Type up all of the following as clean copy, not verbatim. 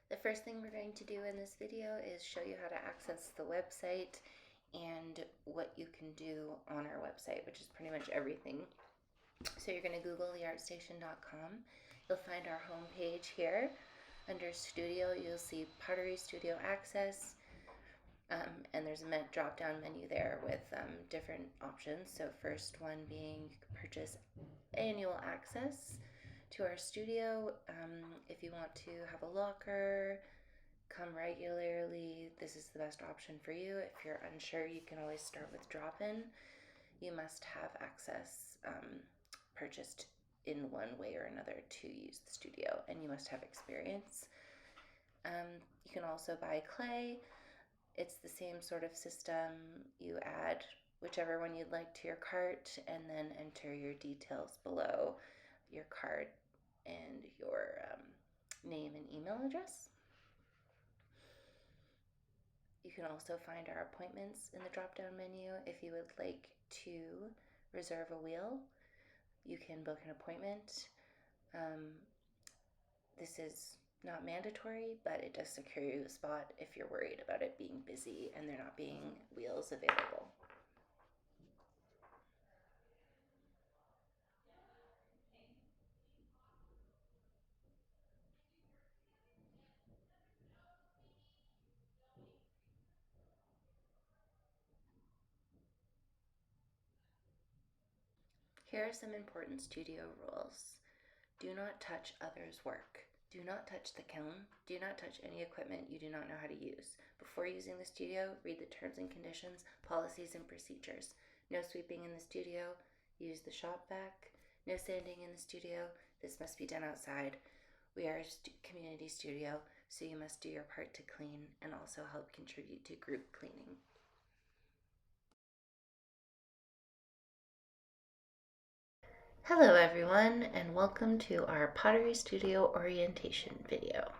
The first thing we're going to do in this video is show you how to access the website and what you can do on our website, which is pretty much everything. So you're going to Google theartstation.com. You'll find our home page here. Under Studio, you'll see Pottery Studio Access, and there's a drop-down menu there with different options. So first one being purchase annual access to our studio. If you want to have a locker, come regularly, this is the best option for you. If you're unsure, you can always start with drop-in. You must have access purchased in one way or another to use the studio, and you must have experience. You can also buy clay. It's the same sort of system. You add whichever one you'd like to your cart and then enter your details below, your cart and your name and email address. You can also find our appointments in the drop-down menu. If you would like to reserve a wheel, you can book an appointment. This is not mandatory, but it does secure you a spot if you're worried about it being busy and there not being wheels available. Here are some important studio rules. Do not touch others' work. Do not touch the kiln. Do not touch any equipment you do not know how to use. Before using the studio, read the terms and conditions, policies, and procedures. No sweeping in the studio. Use the shop vac. No sanding in the studio. This must be done outside. We are a community studio, so you must do your part to clean and also help contribute to group cleaning. Hello everyone, and welcome to our Pottery Studio Orientation video.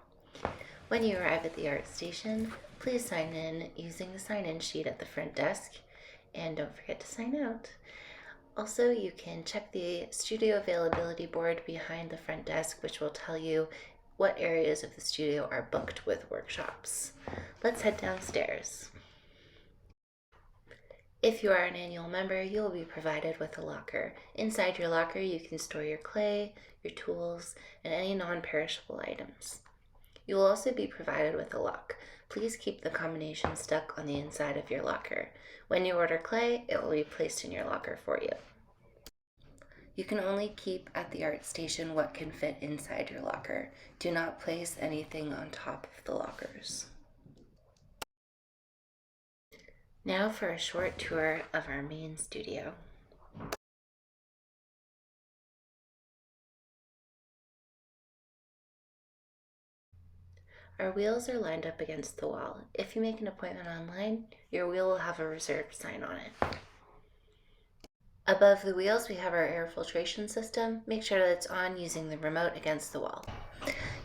When you arrive at the art station, please sign in using the sign-in sheet at the front desk, and don't forget to sign out. Also, you can check the studio availability board behind the front desk, which will tell you what areas of the studio are booked with workshops. Let's head downstairs. If you are an annual member, you will be provided with a locker. Inside your locker, you can store your clay, your tools, and any non-perishable items. You will also be provided with a lock. Please keep the combination stuck on the inside of your locker. When you order clay, it will be placed in your locker for you. You can only keep at the art station what can fit inside your locker. Do not place anything on top of the lockers. Now for a short tour of our main studio. Our wheels are lined up against the wall. If you make an appointment online, your wheel will have a reserved sign on it. Above the wheels, we have our air filtration system. Make sure that it's on using the remote against the wall.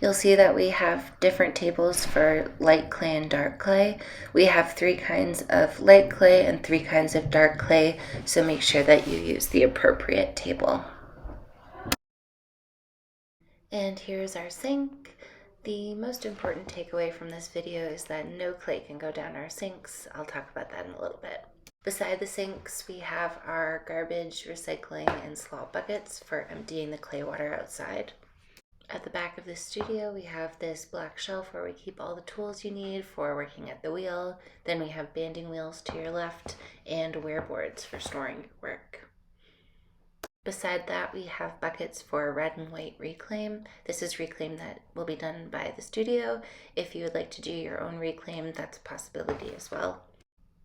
You'll see that we have different tables for light clay and dark clay. We have 3 kinds of light clay and 3 kinds of dark clay, so make sure that you use the appropriate table. And here's our sink. The most important takeaway from this video is that no clay can go down our sinks. I'll talk about that in a little bit. Beside the sinks, we have our garbage, recycling, and slop buckets for emptying the clay water outside. At the back of the studio, we have this black shelf where we keep all the tools you need for working at the wheel. Then we have banding wheels to your left and wear boards for storing your work. Beside that, we have buckets for red and white reclaim. This is reclaim that will be done by the studio. If you would like to do your own reclaim, that's a possibility as well.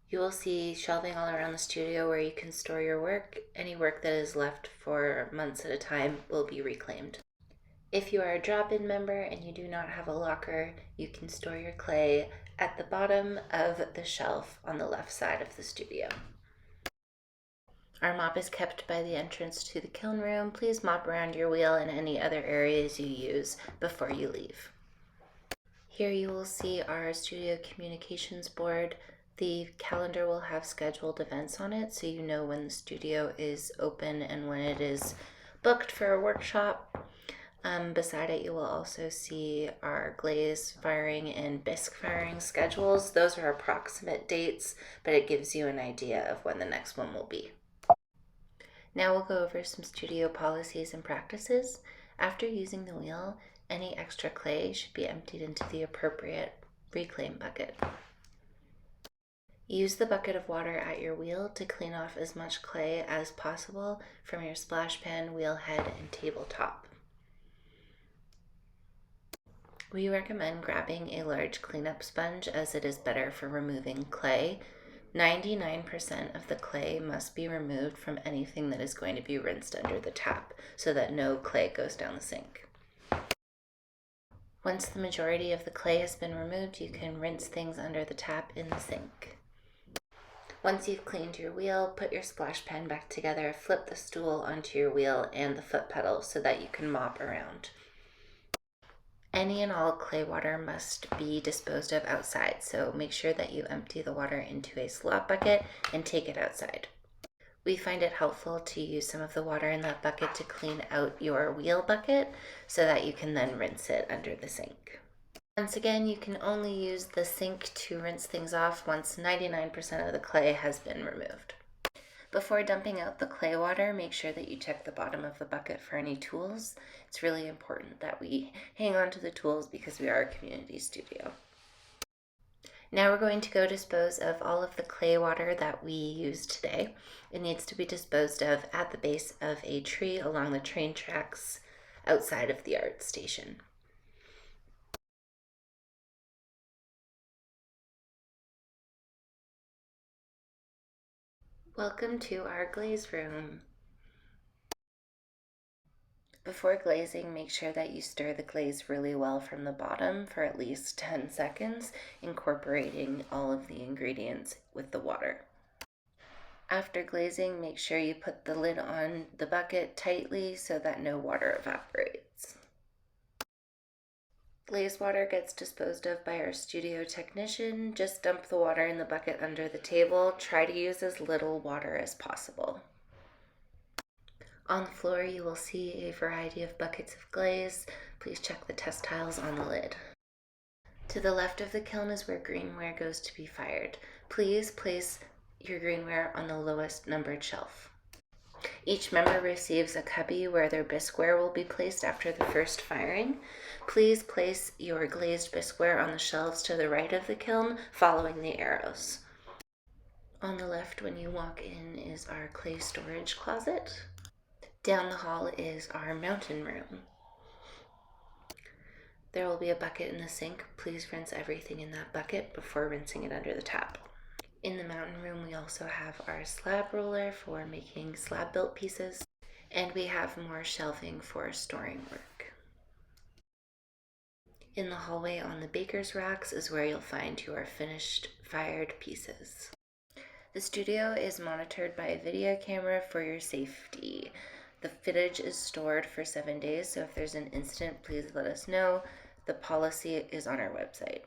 You will see shelving all around the studio where you can store your work. Any work that is left for months at a time will be reclaimed. If you are a drop-in member and you do not have a locker, you can store your clay at the bottom of the shelf on the left side of the studio. Our mop is kept by the entrance to the kiln room. Please mop around your wheel and any other areas you use before you leave. Here you will see our studio communications board. The calendar will have scheduled events on it, so you know when the studio is open and when it is booked for a workshop. Beside it, you will also see our glaze firing and bisque firing schedules. Those are approximate dates, but it gives you an idea of when the next one will be. Now we'll go over some studio policies and practices. After using the wheel, any extra clay should be emptied into the appropriate reclaim bucket. Use the bucket of water at your wheel to clean off as much clay as possible from your splash pan, wheel head, and tabletop. We recommend grabbing a large cleanup sponge as it is better for removing clay. 99% of the clay must be removed from anything that is going to be rinsed under the tap so that no clay goes down the sink. Once the majority of the clay has been removed, you can rinse things under the tap in the sink. Once you've cleaned your wheel, put your splash pan back together, flip the stool onto your wheel and the foot pedal so that you can mop around. Any and all clay water must be disposed of outside, so make sure that you empty the water into a slop bucket and take it outside. We find it helpful to use some of the water in that bucket to clean out your wheel bucket so that you can then rinse it under the sink. Once again, you can only use the sink to rinse things off once 99% of the clay has been removed. Before dumping out the clay water, make sure that you check the bottom of the bucket for any tools. It's really important that we hang on to the tools because we are a community studio. Now we're going to go dispose of all of the clay water that we used today. It needs to be disposed of at the base of a tree along the train tracks outside of the art station. Welcome to our glaze room. Before glazing, make sure that you stir the glaze really well from the bottom for at least 10 seconds, incorporating all of the ingredients with the water. After glazing, make sure you put the lid on the bucket tightly so that no water evaporates. Glaze water gets disposed of by our studio technician. Just dump the water in the bucket under the table. Try to use as little water as possible. On the floor, you will see a variety of buckets of glaze. Please check the test tiles on the lid. To the left of the kiln is where greenware goes to be fired. Please place your greenware on the lowest numbered shelf. Each member receives a cubby where their bisqueware will be placed after the first firing. Please place your glazed bisqueware on the shelves to the right of the kiln, following the arrows. On the left, when you walk in, is our clay storage closet. Down the hall is our mountain room. There will be a bucket in the sink. Please rinse everything in that bucket before rinsing it under the tap. In the mountain room, we also have our slab roller for making slab built pieces, and we have more shelving for storing work. In the hallway on the baker's racks is where you'll find your finished fired pieces. The studio is monitored by a video camera for your safety. The footage is stored for 7 days, so if there's an incident, please let us know. The policy is on our website.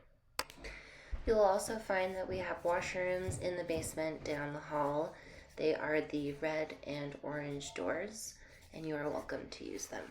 You'll also find that we have washrooms in the basement down the hall. They are the red and orange doors, and you are welcome to use them.